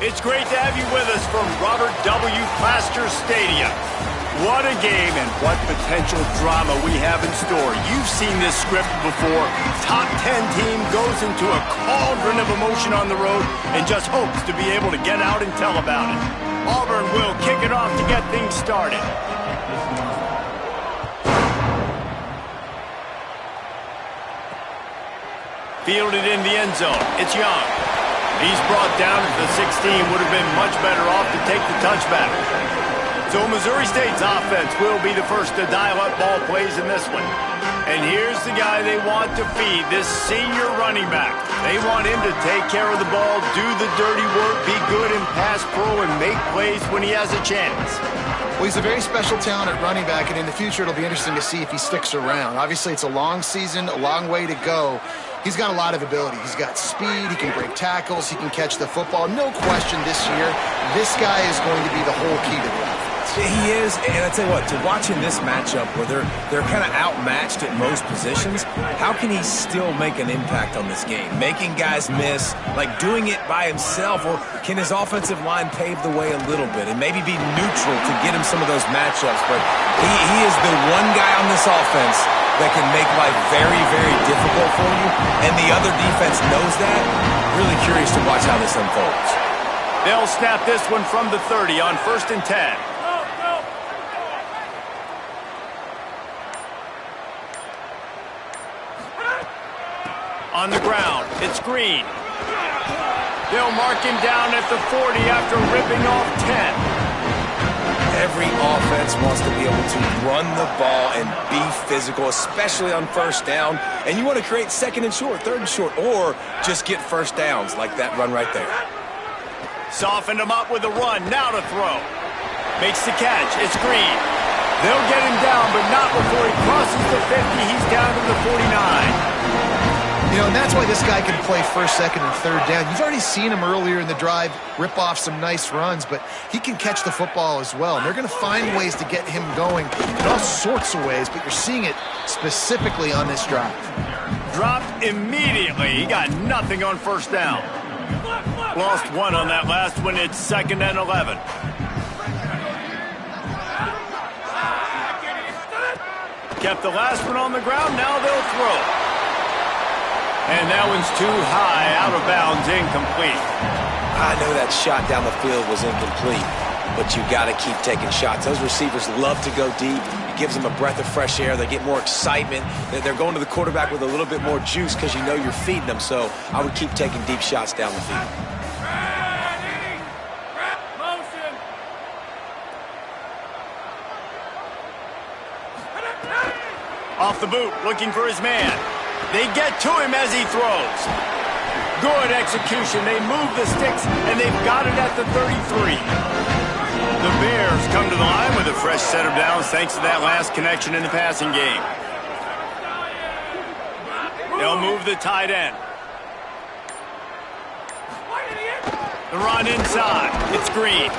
It's great to have you with us from Robert W. Plaster Stadium. What a game and what potential drama we have in store. You've seen this script before. Top 10 team goes into a cauldron of emotion on the road and just hopes to be able to get out and tell about it. Auburn will kick it off to get things started. Fielded in the end zone. It's Young. He's brought down at the 16. Would have been much better off to take the touchback. So Missouri State's offense will be the first to dial up ball plays in this one. And here's the guy they want to feed, this senior running back. They want him to take care of the ball, do the dirty work, be good in pass pro, and make plays when he has a chance. Well, he's a very special talent at running back, and in the future it'll be interesting to see if he sticks around. Obviously, it's a long season, a long way to go. He's got a lot of ability. He's got speed, he can break tackles, he can catch the football. No question this year, this guy is going to be the whole key to the offense. He is, and I tell you what, to watch in this matchup where they're kind of outmatched at most positions, how can he still make an impact on this game? Making guys miss, like doing it by himself, or can his offensive line pave the way a little bit and maybe be neutral to get him some of those matchups? But he is the one guy on this offense that can make life very, very difficult for you, and the other defense knows that. Really curious to watch how this unfolds. They'll snap this one from the 30 on 1st and 10. On the ground, it's Green. They'll mark him down at the 40 after ripping off 10. Every offense wants to be able to run the ball and be physical, especially on first down. And you want to create 2nd and short, 3rd and short, or just get first downs like that run right there. Softened him up with a run, now to throw. Makes the catch, it's Green. They'll get him down, but not before he crosses the 50. He's down to the 49. You know, and that's why this guy can play 1st, 2nd, and 3rd down. You've already seen him earlier in the drive rip off some nice runs, but he can catch the football as well. And they're going to find ways to get him going in all sorts of ways, but you're seeing it specifically on this drive. Dropped immediately. He got nothing on 1st down. Lost one on that last one. It's 2nd and 11. Kept the last one on the ground. Now they'll throw. And that one's too high, out of bounds, incomplete. I know that shot down the field was incomplete, but you got to keep taking shots. Those receivers love to go deep. It gives them a breath of fresh air. They get more excitement. They're going to the quarterback with a little bit more juice because you know you're feeding them. So I would keep taking deep shots down the field. Off the boot, looking for his man. They get to him as he throws. Good execution. They move the sticks, and they've got it at the 33. The Bears come to the line with a fresh set of downs thanks to that last connection in the passing game. They'll move the tight end. The run inside. It's Green.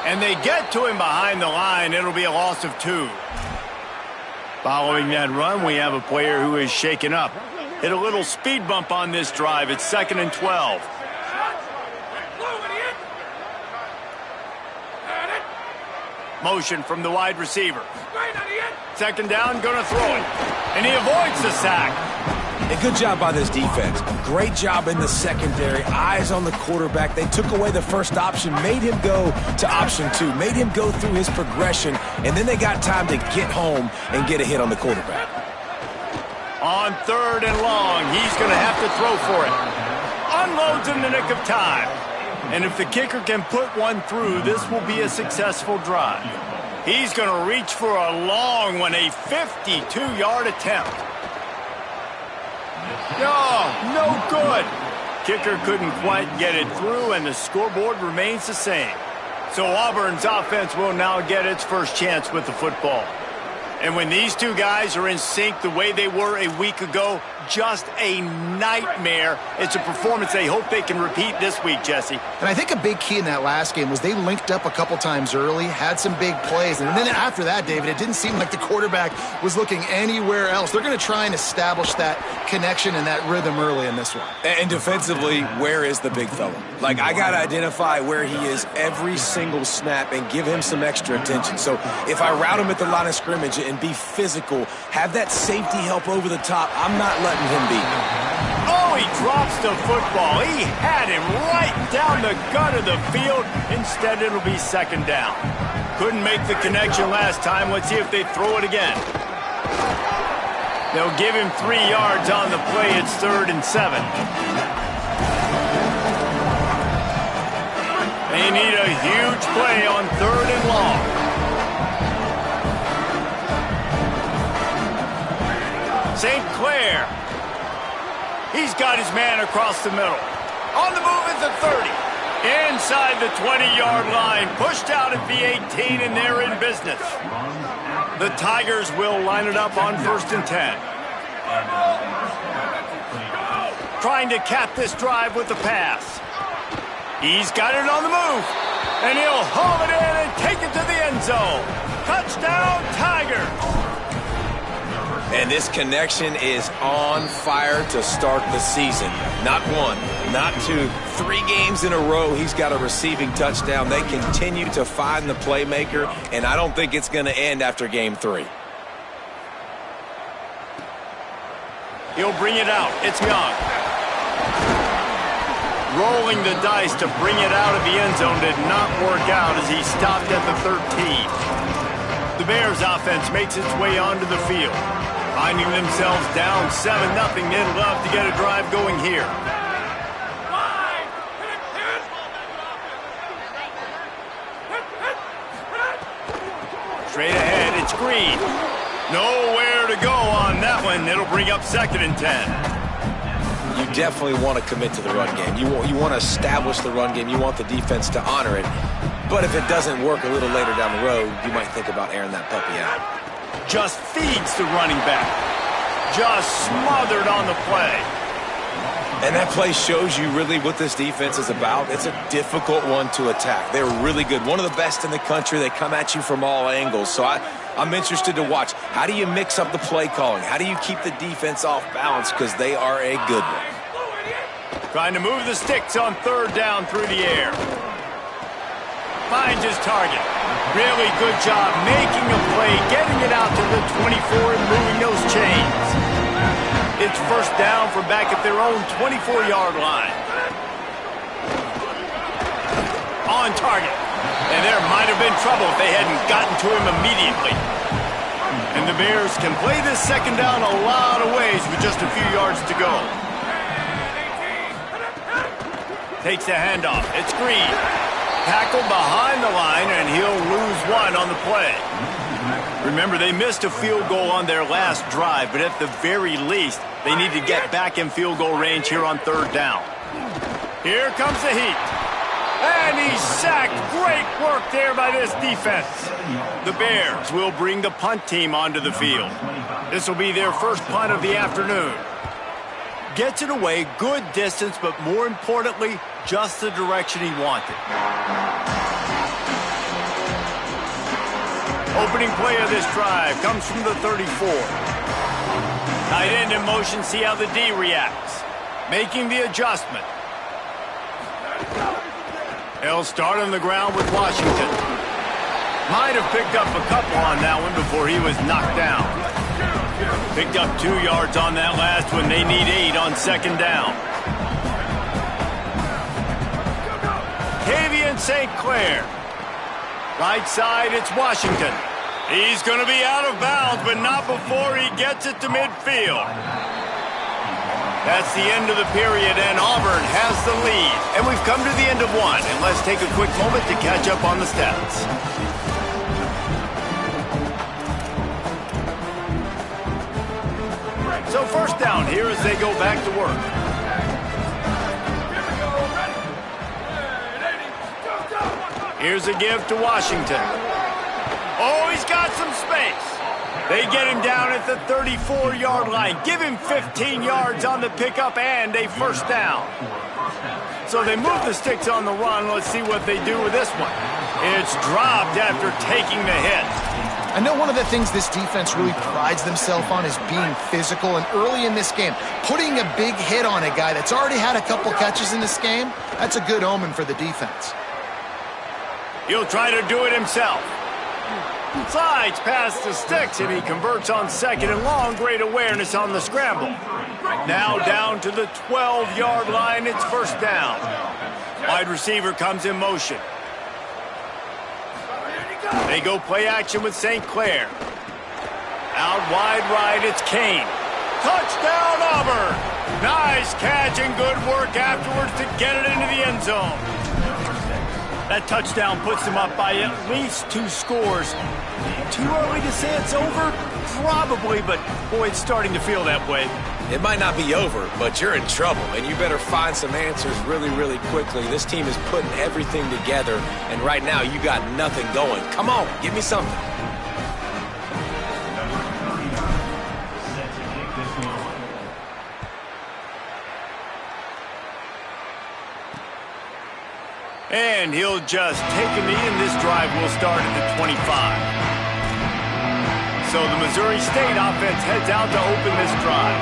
And they get to him behind the line. It'll be a loss of 2. Following that run, we have a player who is shaken up. Hit a little speed bump on this drive. It's 2nd and 12. Motion from the wide receiver. 2nd down, gonna throw it. And he avoids the sack. A good job by this defense. Great job in the secondary. Eyes on the quarterback. They took away the first option, made him go to option 2, made him go through his progression, and then they got time to get home and get a hit on the quarterback. On 3rd and long, he's going to have to throw for it. Unloads in the nick of time. And if the kicker can put one through, this will be a successful drive. He's going to reach for a long one, a 52-yard attempt. No good. Kicker couldn't quite get it through, and the scoreboard remains the same. So Auburn's offense will now get its first chance with the football. And when these two guys are in sync the way they were a week ago, just a nightmare. It's a performance they hope they can repeat this week, Jesse. And I think a big key in that last game was they linked up a couple times early, had some big plays, and then after that, David, it didn't seem like the quarterback was looking anywhere else. They're going to try and establish that connection and that rhythm early in this one. And defensively, where is the big fella? Like, I got to identify where he is every single snap and give him some extra attention. So if I route him at the line of scrimmage and be physical, have that safety help over the top, I'm not letting him beat me. Oh, he drops the football. He had him right down the gut of the field. Instead, it'll be second down. Couldn't make the connection last time. Let's see if they throw it again. They'll give him 3 yards on the play. It's 3rd and 7. They need a huge play on 3rd and long. St. Clair. He's got his man across the middle. On the move at the 30. Inside the 20-yard line. Pushed out at the 18, and they're in business. The Tigers will line it up on 1st and 10. Trying to cap this drive with the pass. He's got it on the move. And he'll haul it in and take it to the end zone. Touchdown, Tigers. And this connection is on fire to start the season. Not 1, not 2, 3 games in a row he's got a receiving touchdown. They continue to find the playmaker, and I don't think it's going to end after game 3. He'll bring it out. It's Young. Rolling the dice to bring it out of the end zone did not work out as he stopped at the 13. The Bears offense makes its way onto the field. Finding themselves down 7-0, they'd love to get a drive going here. Straight ahead, it's Green. Nowhere to go on that one. It'll bring up 2nd and 10. You definitely want to commit to the run game. You want to establish the run game. You want the defense to honor it. But if it doesn't work a little later down the road, you might think about airing that puppy out. Just feeds the running back. Just smothered on the play. And that play shows you really what this defense is about. It's a difficult one to attack. They're really good. One of the best in the country. They come at you from all angles. So I'm interested to watch. How do you mix up the play calling? How do you keep the defense off balance? Because they are a good one. Trying to move the sticks on 3rd down through the air. Finds his target. Really good job making a play, getting it out to the 24 and moving those chains. It's 1st down from back at their own 24-yard line. On target. And there might have been trouble if they hadn't gotten to him immediately. And the Bears can play this 2nd down a lot of ways with just a few yards to go. Takes the handoff. It's Green. Tackled behind the line, and he'll lose 1 on the play. Remember, they missed a field goal on their last drive, but at the very least, they need to get back in field goal range here on 3rd down. Here comes the heat. And he's sacked. Great work there by this defense. The Bears will bring the punt team onto the field. This will be their first punt of the afternoon. Gets it away, good distance, but more importantly, just the direction he wanted. Opening play of this drive comes from the 34. Tight end in motion, see how the D reacts. Making the adjustment. He'll start on the ground with Washington. Might have picked up a couple on that one before he was knocked down. Picked up 2 yards on that last one. They need 8 on 2nd down. Tavian St. Clair. Right side, it's Washington. He's going to be out of bounds, but not before he gets it to midfield. That's the end of the period, and Auburn has the lead. And we've come to the end of 1, and let's take a quick moment to catch up on the stats. So 1st down here as they go back to work. Here's a give to Washington. Oh, he's got some space. They get him down at the 34-yard line. Give him 15 yards on the pickup and a first down. So they move the sticks on the run. Let's see what they do with this one. It's dropped after taking the hit. I know one of the things this defense really prides themselves on is being physical, and early in this game, putting a big hit on a guy that's already had a couple catches in this game, that's a good omen for the defense. He'll try to do it himself. Slides past the sticks, and he converts on second and long. Great awareness on the scramble. Now down to the 12-yard line. It's first down. Wide receiver comes in motion. They go play action with St. Clair. Out wide right, it's Kane. Touchdown, Auburn! Nice catch and good work afterwards to get it into the end zone. That touchdown puts them up by at least 2 scores. Too early to say it's over? Probably, but boy, it's starting to feel that way. It might not be over, but you're in trouble, and you better find some answers really, really quickly. This team is putting everything together, and right now you got nothing going. Come on, give me something. And he'll just take a knee, and this drive will start at the 25. So the Missouri State offense heads out to open this drive.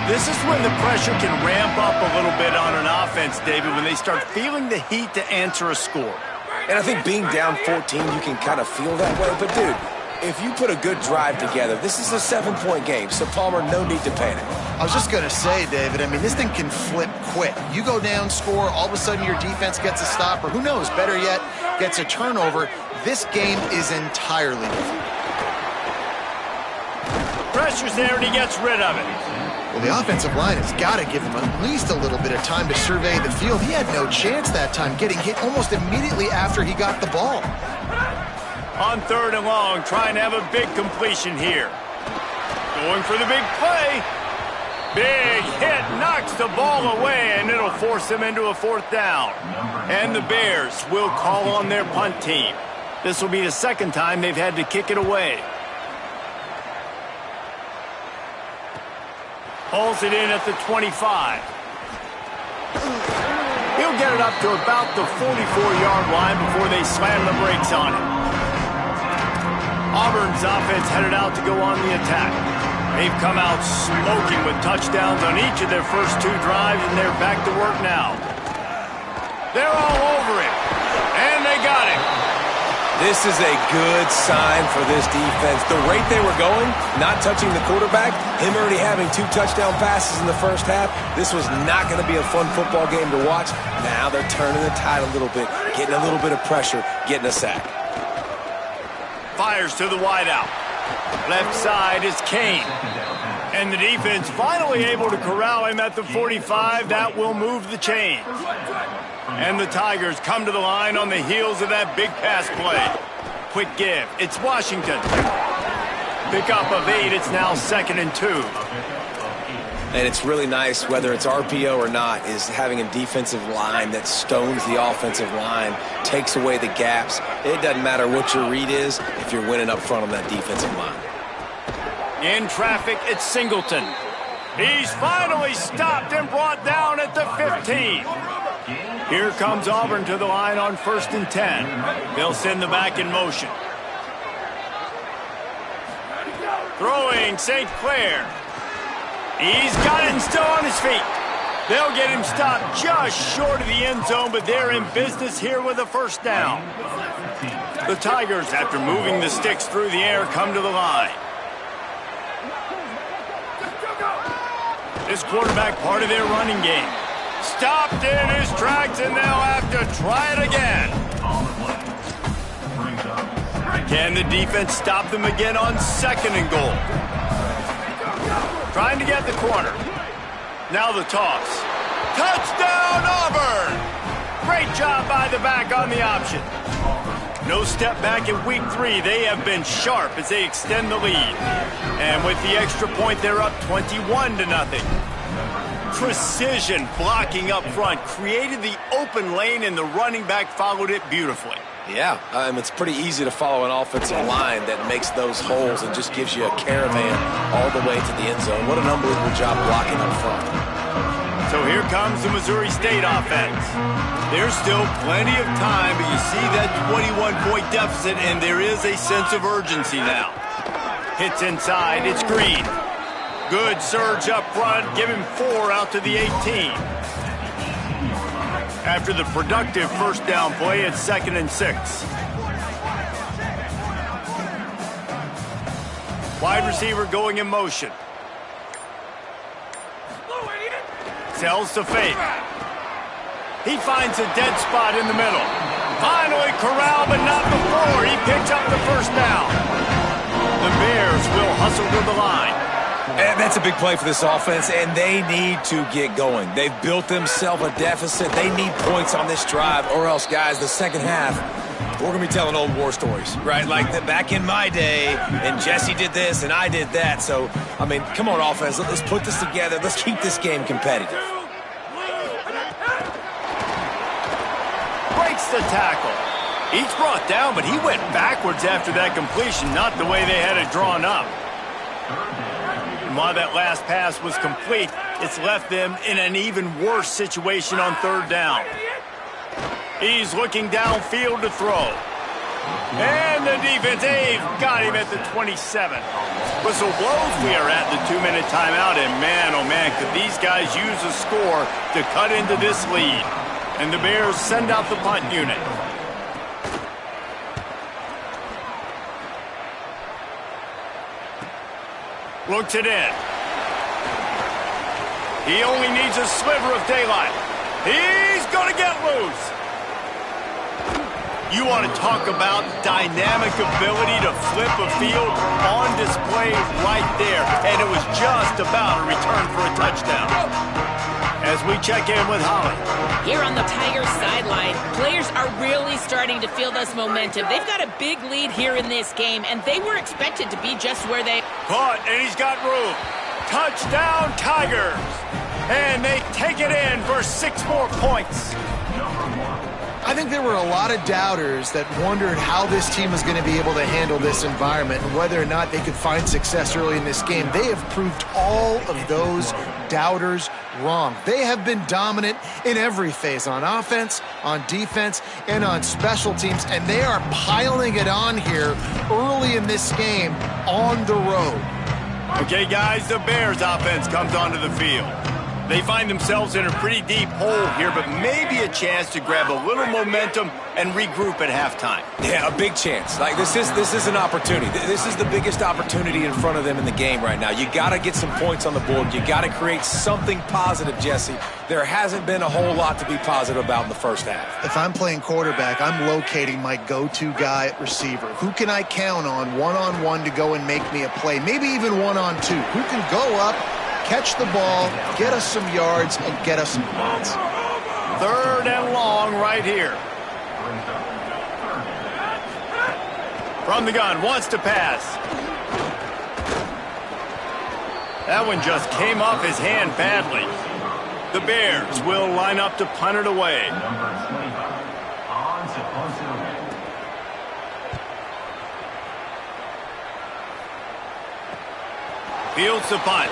This is when the pressure can ramp up a little bit on an offense, David, when they start feeling the heat to answer a score. And I think being down 14, you can kind of feel that way. But, dude, if you put a good drive together, this is a 7-point game. So, Palmer, no need to panic. I was just going to say, David, I mean, this thing can flip quick. You go down, score, all of a sudden your defense gets a stop, or who knows, better yet, gets a turnover. This game is entirely different. Pressure's there, and he gets rid of it. Well, the offensive line has got to give him at least a little bit of time to survey the field. He had no chance that time, getting hit almost immediately after he got the ball. On third and long, trying to have a big completion here. Going for the big play. Big hit, knocks the ball away, and it'll force them into a fourth down. And the Bears will call on their punt team. This will be the second time they've had to kick it away. Hauls it in at the 25. He'll get it up to about the 44-yard line before they slam the brakes on it. Auburn's offense headed out to go on the attack. They've come out smoking with touchdowns on each of their first 2 drives, and they're back to work now. They're all over it, and they got it. This is a good sign for this defense. The rate they were going, not touching the quarterback, him already having 2 touchdown passes in the first half, this was not going to be a fun football game to watch. Now they're turning the tide a little bit, getting a little bit of pressure, getting a sack. Fires to the wideout. Left side is Kane. And the defense finally able to corral him at the 45. That will move the chains. And the Tigers come to the line on the heels of that big pass play. Quick give. It's Washington. Pickup of 8. It's now 2nd and 2. And it's really nice, whether it's RPO or not, is having a defensive line that stones the offensive line, takes away the gaps. It doesn't matter what your read is if you're winning up front on that defensive line. In traffic, it's Singleton. He's finally stopped and brought down at the 15. Here comes Auburn to the line on 1st and 10. They'll send the back in motion. Throwing St. Clair. He's got it and still on his feet. They'll get him stopped just short of the end zone, but they're in business here with a first down. The Tigers, after moving the sticks through the air, come to the line. This quarterback part of their running game. Stopped in his tracks, and they'll have to try it again. Can the defense stop them again on 2nd and goal? Trying to get the corner. Now the toss. Touchdown, Auburn! Great job by the back on the option. No step back in week 3. They have been sharp as they extend the lead. And with the extra point, they're up 21-0. Precision blocking up front created the open lane, and the running back followed it beautifully. Yeah, it's pretty easy to follow an offensive line that makes those holes and just gives you a caravan all the way to the end zone. What an unbelievable job blocking up front. So here comes the Missouri State offense. There's still plenty of time, but you see that 21-point deficit, and there is a sense of urgency now. Hits inside, it's Green. Good surge up front, give him 4 out to the 18. After the productive first down play, it's 2nd and 6. Wide receiver going in motion. Sells to fake. He finds a dead spot in the middle. Finally corralled, but not before. He picks up the first down. The Bears will hustle to the line. And that's a big play for this offense, and they need to get going. They've built themselves a deficit. They need points on this drive, or else, guys, the second half, we're going to be telling old war stories, right? Like back in my day, and Jesse did this, and I did that. So, I mean, come on, offense. Let's put this together. Let's keep this game competitive. Breaks the tackle. He's brought down, but he went backwards after that completion, not the way they had it drawn up. And while that last pass was complete, it's left them in an even worse situation on 3rd down. He's looking downfield to throw. And the defense, they've got him at the 27. Whistle blows, we are at the 2-minute timeout, and man, oh man, could these guys use a score to cut into this lead. And the Bears send out the punt unit. Looks it in. He only needs a sliver of daylight. He's going to get loose. You want to talk about dynamic ability to flip a field on display right there. And it was just about a return for a touchdown. As we check in with Holly. Here on the Tigers sideline, players are really starting to feel this momentum. They've got a big lead here in this game, and they were expected to be just where they... Caught, and he's got room. Touchdown, Tigers. And they take it in for 6 more points. I think there were a lot of doubters that wondered how this team was going to be able to handle this environment and whether or not they could find success early in this game. They have proved all of those doubters wrong. They have been dominant in every phase, on offense, on defense, and on special teams, and they are piling it on here early in this game on the road. Okay, guys, the Bears offense comes onto the field. They find themselves in a pretty deep hole here, but maybe a chance to grab a little momentum and regroup at halftime. Yeah, a big chance. Like this is an opportunity. This is the biggest opportunity in front of them in the game right now. You got to get some points on the board. You got to create something positive, Jesse. There hasn't been a whole lot to be positive about in the first half. If I'm playing quarterback, I'm locating my go-to guy at receiver. Who can I count on one-on-one to go and make me a play? Maybe even one-on-two. Who can go up, catch the ball, get us some yards, and get us some points. 3rd and long right here. From the gun, wants to pass. That one just came off his hand badly. The Bears will line up to punt it away. Fields the punt.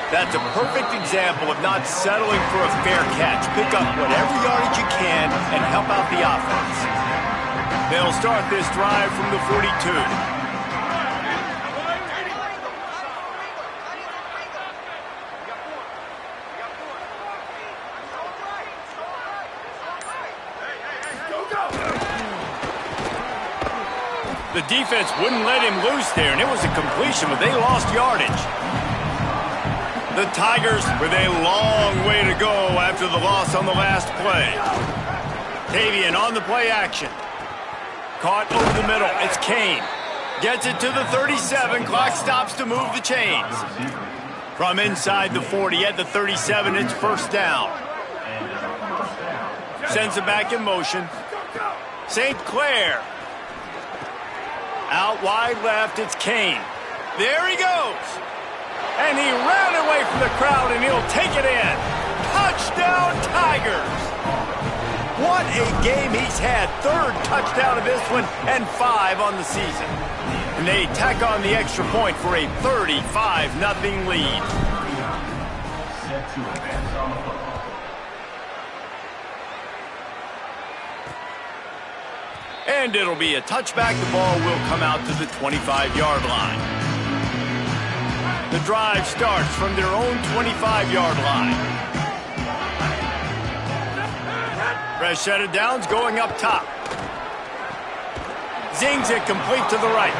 That's a perfect example of not settling for a fair catch. Pick up whatever yardage you can and help out the offense. They'll start this drive from the 42. The defense wouldn't let him loose there, and it was a completion, but they lost yardage. The Tigers with a long way to go after the loss on the last play. Tavian on the play action. Caught over the middle. It's Kane. Gets it to the 37. Clock stops to move the chains. From inside the 40 at the 37, it's first down. Sends it back in motion. St. Clair. Out wide left, it's Kane. There he goes. And he ran away from the crowd, and he'll take it in. Touchdown, Tigers. What a game he's had. Third touchdown of this one and 5 on the season. And they tack on the extra point for a 35-0 lead. Set to advance on the football. And it'll be a touchback. The ball will come out to the 25-yard line. The drive starts from their own 25-yard line. Fresh set of downs going up top. Zings it complete to the right.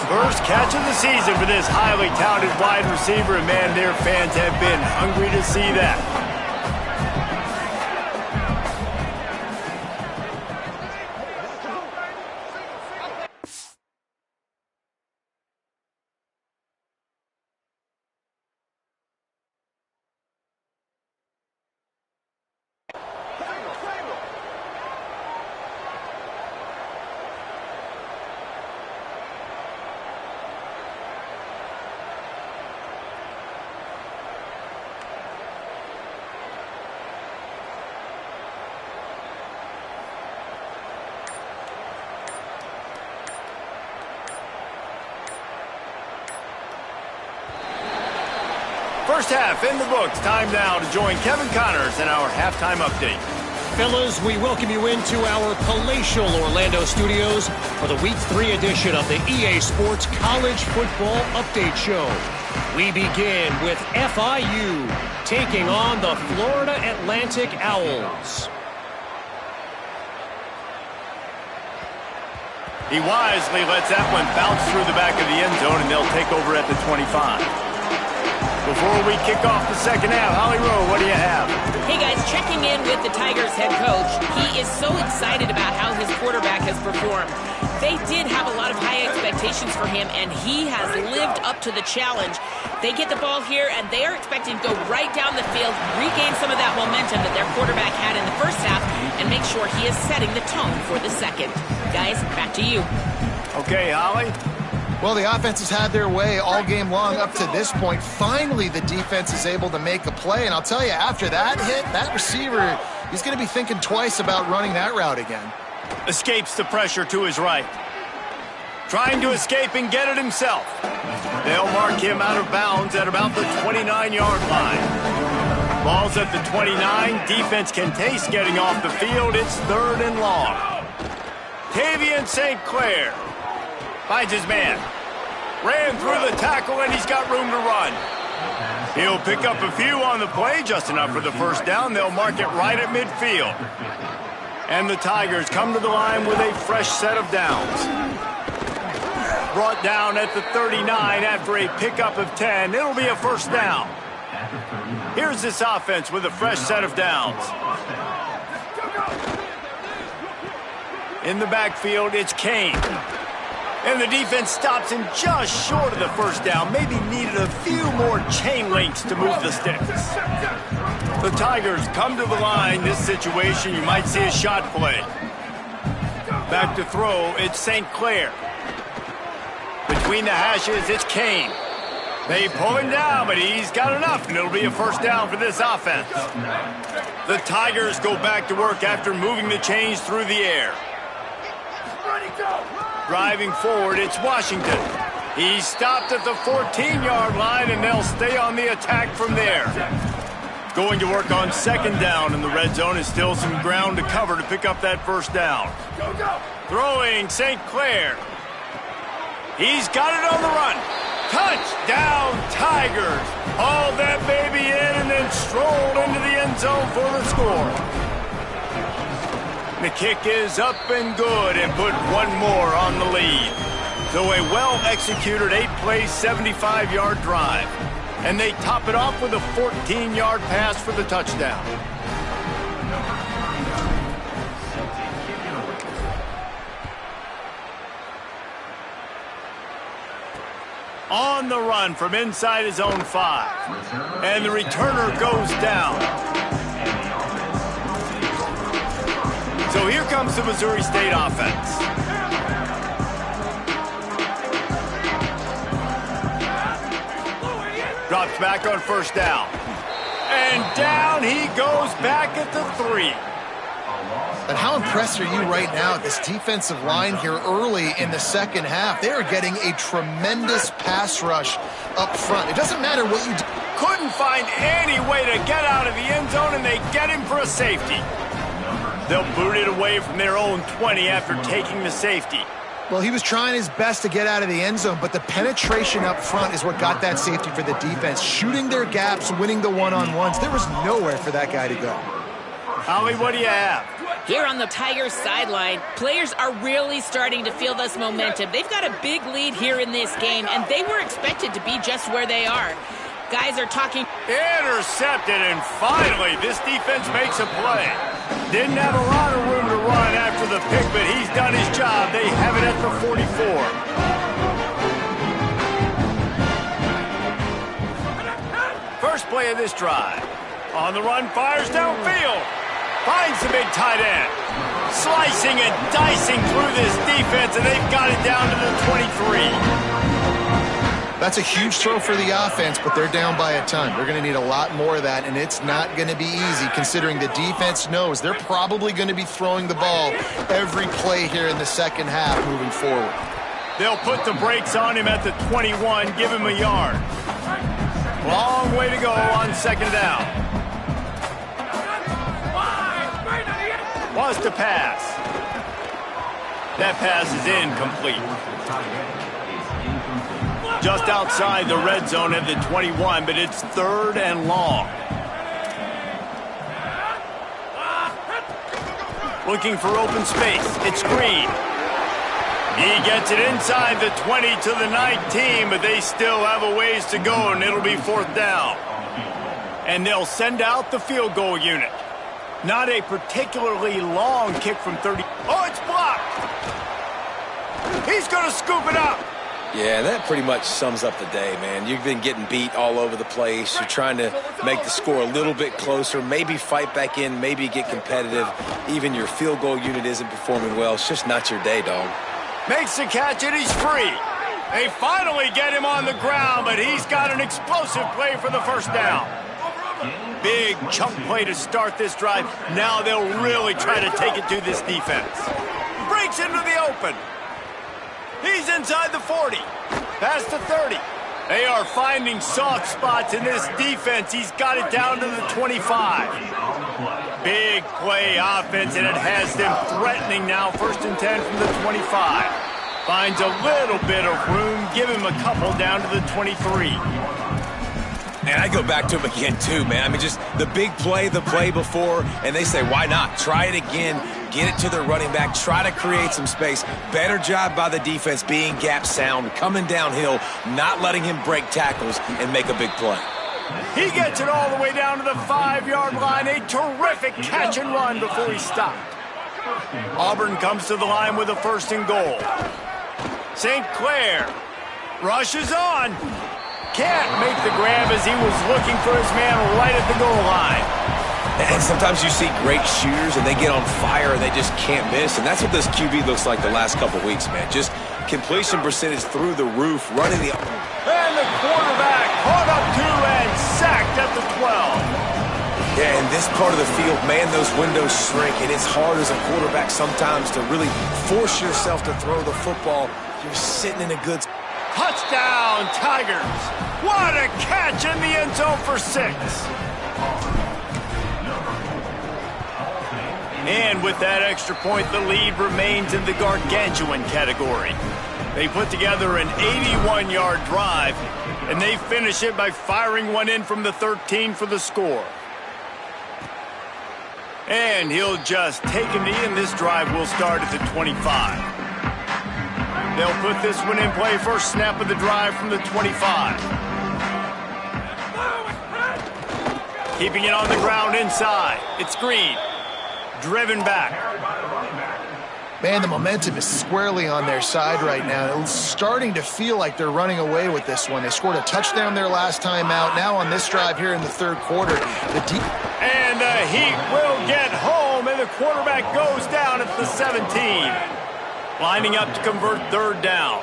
First catch of the season for this highly touted wide receiver, and man, their fans have been hungry to see that. First half in the books. Time now to join Kevin Connors in our halftime update. Fellas, we welcome you into our palatial Orlando studios for the Week 3 edition of the EA Sports College Football Update Show. We begin with FIU taking on the Florida Atlantic Owls. He wisely lets that one bounce through the back of the end zone, and they'll take over at the 25. Before we kick off the second half, Holly Rowe, what do you have? Hey guys, checking in with the Tigers head coach. He is so excited about how his quarterback has performed. They did have a lot of high expectations for him, and he has lived up to the challenge. They get the ball here, and they are expecting to go right down the field, regain some of that momentum that their quarterback had in the first half, and make sure he is setting the tone for the second. Guys, back to you. Okay, Holly. Well, the offense has had their way all game long up to this point. Finally, the defense is able to make a play. And I'll tell you, after that hit, that receiver, he's going to be thinking twice about running that route again. Escapes the pressure to his right. Trying to escape and get it himself. They'll mark him out of bounds at about the 29-yard line. Ball's at the 29. Defense can taste getting off the field. It's 3rd and long. Tavian St. Clair finds his man. Ran through the tackle, and he's got room to run. He'll pick up a few on the play, just enough for the first down. They'll mark it right at midfield. And the Tigers come to the line with a fresh set of downs. Brought down at the 39 after a pickup of 10. It'll be a first down. Here's this offense with a fresh set of downs. In the backfield, it's Kane. And the defense stops him just short of the first down. Maybe needed a few more chain links to move the sticks. The Tigers come to the line. This situation, you might see a shot play. Back to throw, it's St. Clair. Between the hashes, it's Kane. They pull him down, but he's got enough, and it'll be a first down for this offense. The Tigers go back to work after moving the chains through the air. Driving forward, it's Washington. He's stopped at the 14-yard line, and they'll stay on the attack from there. Going to work on second down, and the red zone is still some ground to cover to pick up that first down. Throwing St. Clair. He's got it on the run. Touchdown, Tigers. Hauled that baby in and then strolled into the end zone for the score. The kick is up and good, and put one more on the lead. So a well-executed 8-play, 75-yard drive. And they top it off with a 14-yard pass for the touchdown. On the run from inside his own 5. And the returner goes down. So here comes the Missouri State offense. Drops back on first down. And down he goes back at the 3. And how impressed are you right now at this defensive line here early in the second half? They are getting a tremendous pass rush up front. It doesn't matter what you do. Couldn't find any way to get out of the end zone, and they get him for a safety. They'll boot it away from their own 20 after taking the safety. Well, he was trying his best to get out of the end zone, but the penetration up front is what got that safety for the defense. Shooting their gaps, winning the one-on-ones. There was nowhere for that guy to go. Howie, what do you have? Here on the Tigers sideline, players are really starting to feel this momentum. They've got a big lead here in this game, and they were expected to be just where they are. Guys are talking. Intercepted, and finally this defense makes a play. Didn't have a lot of room to run after the pick, but he's done his job. They have it at the 44. First play of this drive. On the run, fires downfield. Finds the big tight end. Slicing and dicing through this defense, and they've got it down to the 23. That's a huge throw for the offense, but they're down by a ton. They're going to need a lot more of that, and it's not going to be easy considering the defense knows they're probably going to be throwing the ball every play here in the second half moving forward. They'll put the brakes on him at the 21, give him a yard. Long way to go on second down. Wants to pass. That pass is incomplete. Just outside the red zone at the 21, but it's third and long. Looking for open space. It's Green. He gets it inside the 20 to the 19, but they still have a ways to go, and it'll be fourth down. And they'll send out the field goal unit. Not a particularly long kick from 30. Oh, it's blocked. He's going to scoop it up. Yeah, that pretty much sums up the day, man. You've been getting beat all over the place. You're trying to make the score a little bit closer, maybe fight back in, maybe get competitive. Even your field goal unit isn't performing well. It's just not your day, dog. Makes the catch, and he's free. They finally get him on the ground, but he's got an explosive play for the first down. Big chunk play to start this drive. Now they'll really try to take it to this defense. Breaks into the open. He's inside the 40. Past the 30. They are finding soft spots in this defense. He's got it down to the 25. Big play offense, and it has them threatening now. First and 10 from the 25. Finds a little bit of room. Give him a couple down to the 23. And I go back to him again, too, man. I mean, just the big play, the play before, and they say, why not? Try it again, get it to their running back, try to create some space. Better job by the defense being gap sound, coming downhill, not letting him break tackles and make a big play. He gets it all the way down to the 5-yard line. A terrific catch and run before he stopped. Auburn comes to the line with a first and goal. St. Clair rushes on. Can't make the grab as he was looking for his man right at the goal line. And sometimes you see great shooters and they get on fire and they just can't miss. And that's what this QB looks like the last couple weeks, man. Just completion percentage through the roof, running the... And the quarterback caught up to and sacked at the 12. Yeah, in this part of the field, man, those windows shrink. And it's hard as a quarterback sometimes to really force yourself to throw the football. You're sitting in a good... Touchdown, Tigers. What a catch in the end zone for 6. And with that extra point, the lead remains in the gargantuan category. They put together an 81-yard drive, and they finish it by firing one in from the 13 for the score. And he'll just take a knee, and this drive will start at the 25. They'll put this one in play. First snap of the drive from the 25. Keeping it on the ground inside. It's Green. Driven back. Man, the momentum is squarely on their side right now. It's starting to feel like they're running away with this one. They scored a touchdown their last time out. Now on this drive here in the third quarter. And the Heat will get home, and the quarterback goes down at the 17. Lining up to convert third down.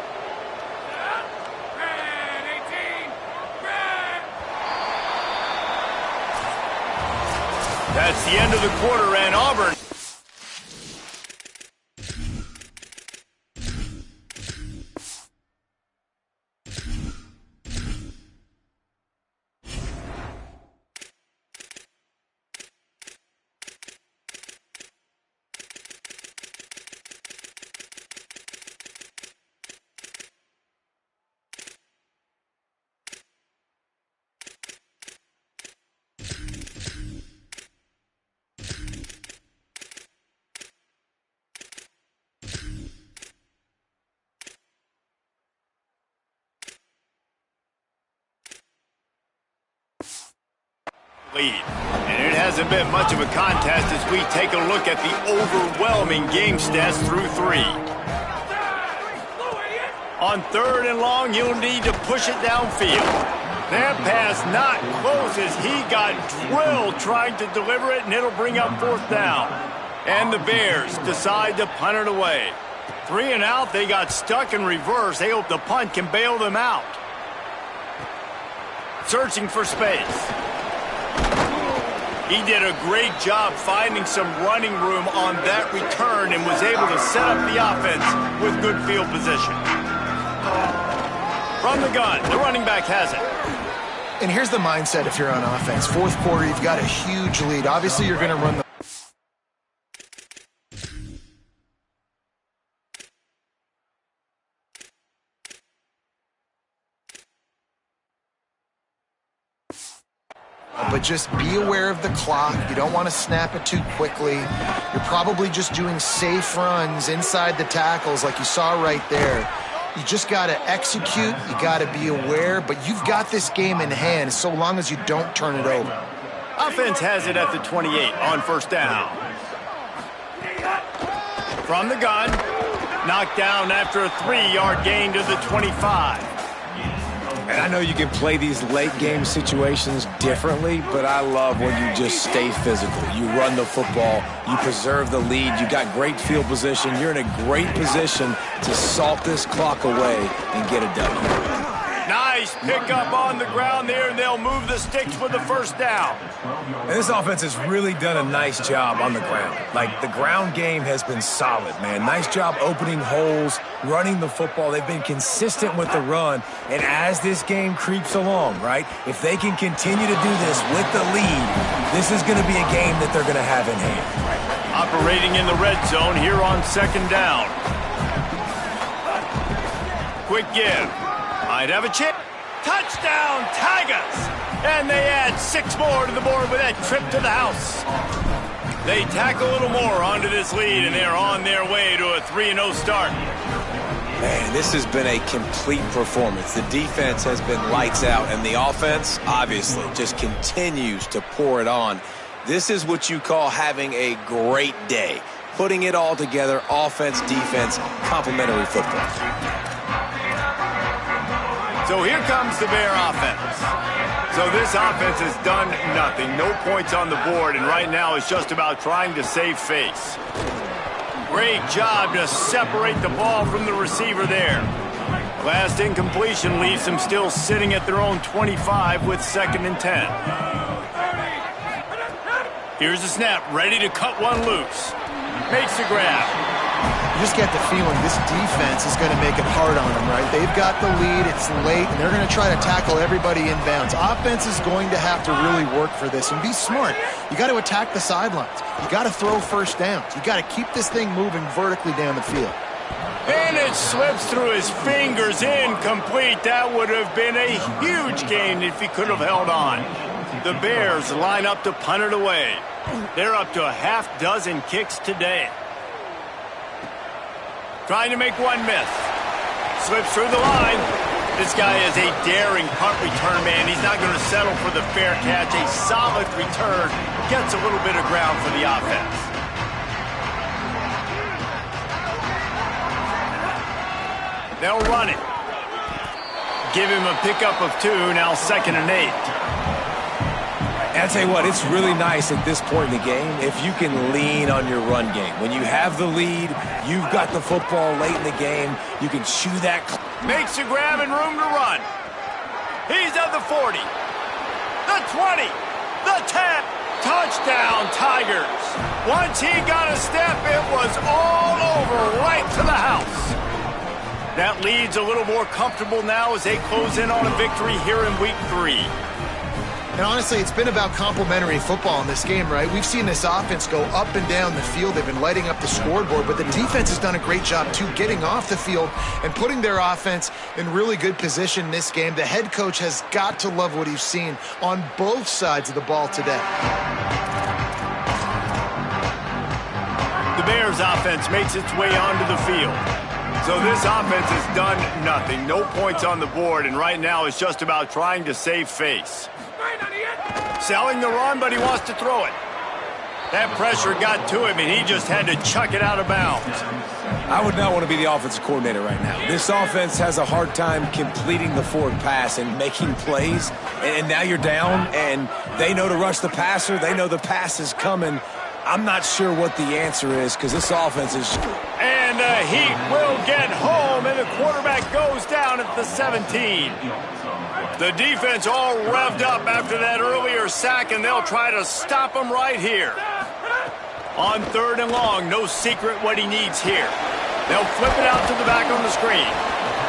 That's the end of the quarter, and Auburn lead. And it hasn't been much of a contest as we take a look at the overwhelming game stats through 3. On 3rd and long, you'll need to push it downfield. That pass not close as he got drilled trying to deliver it, and it'll bring up 4th down. And the Bears decide to punt it away. 3 and out, they got stuck in reverse. They hope the punt can bail them out. Searching for space. He did a great job finding some running room on that return and was able to set up the offense with good field position. From the gun, the running back has it. And here's the mindset if you're on offense. 4th quarter, you've got a huge lead. Obviously, you're going to run the but just be aware of the clock. You don't want to snap it too quickly. You're probably just doing safe runs inside the tackles like you saw right there. You just got to execute. You got to be aware, but you've got this game in hand so long as you don't turn it over. Offense has it at the 28 on 1st down. From the gun, knocked down after a 3-yard gain to the 25. And I know you can play these late game situations differently, but I love when you just stay physical. You run the football, you preserve the lead, you got great field position, you're in a great position to salt this clock away and get a W. Nice pickup on the ground there, and they'll move the sticks for the 1st down. And this offense has really done a nice job on the ground. Like, the ground game has been solid, man. Nice job opening holes, running the football. They've been consistent with the run. And as this game creeps along, right, if they can continue to do this with the lead, this is going to be a game that they're going to have in hand. Operating in the red zone here on 2nd down. Quick give. Might have a chip. Touchdown, Tigers! And they add 6 more to the board with that trip to the house. They tack a little more onto this lead, and they're on their way to a 3-0 start. Man, this has been a complete performance. The defense has been lights out, and the offense, obviously, just continues to pour it on. This is what you call having a great day. Putting it all together, offense, defense, complementary football. So here comes the Bear offense. So this offense has done nothing. No points on the board, and right now it's just about trying to save face. Great job to separate the ball from the receiver there. Last incompletion leaves them still sitting at their own 25 with 2nd and 10. Here's the snap, ready to cut one loose. Makes the grab. You just get the feeling this defense is going to make it hard on them, right? They've got the lead, it's late, and they're going to try to tackle everybody inbounds. Offense is going to have to really work for this and be smart. You got to attack the sidelines. You got to throw 1st downs. You got to keep this thing moving vertically down the field. And it slips through his fingers, incomplete. That would have been a huge gain if he could have held on. The Bears line up to punt it away. They're up to a half-dozen kicks today. Trying to make one miss. Slips through the line. This guy is a daring punt return man. He's not going to settle for the fair catch. A solid return. Gets a little bit of ground for the offense. They'll run it. Give him a pickup of 2. Now 2nd and 8. And I tell you what, it's really nice at this point in the game if you can lean on your run game. When you have the lead, you've got the football late in the game, you can chew that. Makes a grab and room to run. He's at the 40, the 20, the 10. Touchdown, Tigers. Once he got a step, it was all over right to the house. That lead's a little more comfortable now as they close in on a victory here in Week 3. And honestly, it's been about complementary football in this game, right? We've seen this offense go up and down the field. They've been lighting up the scoreboard, but the defense has done a great job, too, getting off the field and putting their offense in really good position in this game. The head coach has got to love what he's seen on both sides of the ball today. The Bears offense makes its way onto the field. So this offense has done nothing. No points on the board, and right now it's just about trying to save face. Selling the run, but he wants to throw it. That pressure got to him, and he just had to chuck it out of bounds. I would not want to be the offensive coordinator right now. This offense has a hard time completing the forward pass and making plays, and now you're down, and they know to rush the passer. They know the pass is coming. I'm not sure what the answer is because this offense is... And the Heat will get home, and the quarterback goes down at the 17. The defense all revved up after that earlier sack, and they'll try to stop him right here. On 3rd and long, no secret what he needs here. They'll flip it out to the back on the screen.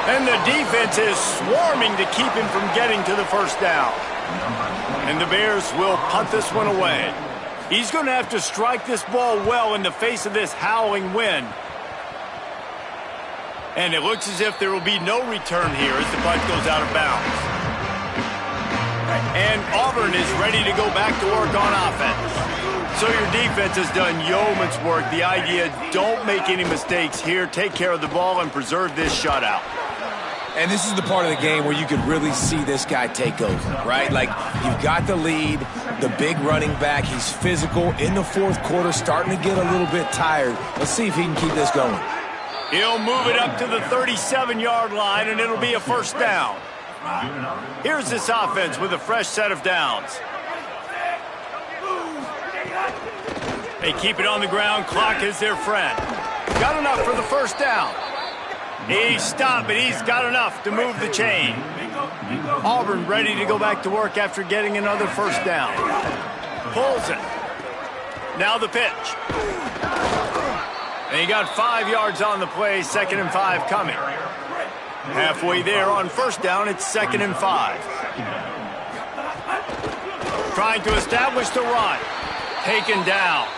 And the defense is swarming to keep him from getting to the first down. And the Bears will punt this one away. He's going to have to strike this ball well in the face of this howling wind. And it looks as if there will be no return here as the punt goes out of bounds. And Auburn is ready to go back to work on offense. So your defense has done yeoman's work. The idea, don't make any mistakes here. Take care of the ball and preserve this shutout. And this is the part of the game where you could really see this guy take over, right? Like, you've got the lead, the big running back. He's physical in the 4th quarter, starting to get a little bit tired. Let's see if he can keep this going. He'll move it up to the 37-yard line, and it'll be a first down. Here's this offense with a fresh set of downs. They keep it on the ground. Clock is their friend. Got enough for the first down. He stopped, but he's got enough to move the chain. Auburn ready to go back to work after getting another first down. Pulls it. Now the pitch. And he got 5 yards on the play, 2nd and 5 coming. Halfway there on first down, it's 2nd and 5. Trying to establish the run. Taken down.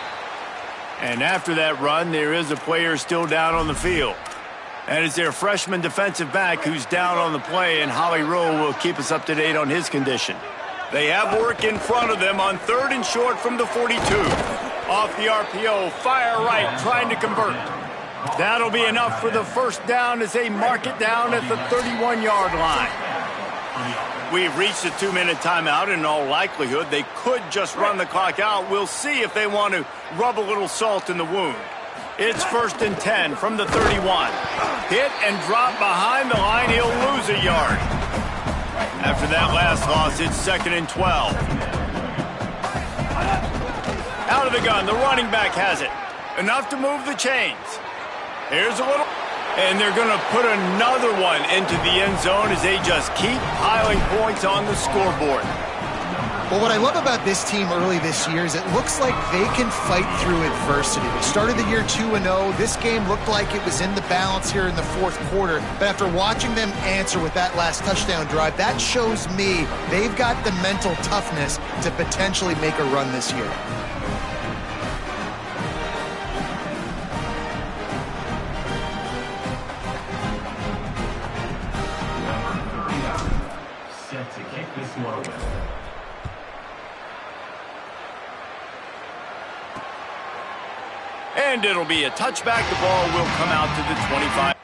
And after that run, there is a player still down on the field. That is their freshman defensive back who's down on the play, and Holly Rowe will keep us up to date on his condition. They have work in front of them on 3rd and short from the 42. Off the RPO, fire right, trying to convert. That'll be enough for the first down as they mark it down at the 31-yard line. We've reached a 2-minute timeout. In all likelihood, they could just run the clock out. We'll see if they want to rub a little salt in the wound. It's 1st and 10 from the 31. Hit and drop behind the line. He'll lose a yard. After that last loss, it's 2nd and 12. Out of the gun, the running back has it. Enough to move the chains. Here's a little, and they're going to put another one into the end zone as they just keep piling points on the scoreboard. Well, what I love about this team early this year is it looks like they can fight through adversity. They started the year 2-0. This game looked like it was in the balance here in the 4th quarter. But after watching them answer with that last touchdown drive, that shows me they've got the mental toughness to potentially make a run this year. Set to kick this one away. And it'll be a touchback. The ball will come out to the 25.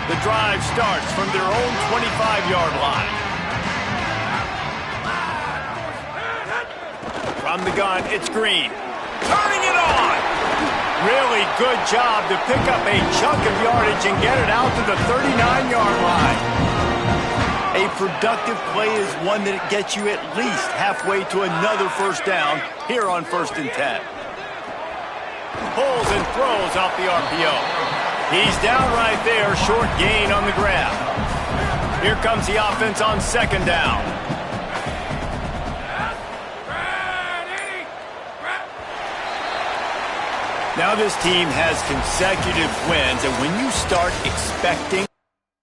The drive starts from their own 25-yard line. From the gun, it's Green. Turning it on! Really good job to pick up a chunk of yardage and get it out to the 39-yard line. A productive play is one that gets you at least halfway to another first down here on 1st and 10. Pulls and throws off the RPO. He's down right there, short gain on the grab. Here comes the offense on 2nd down. Now this team has consecutive wins, and when you start expecting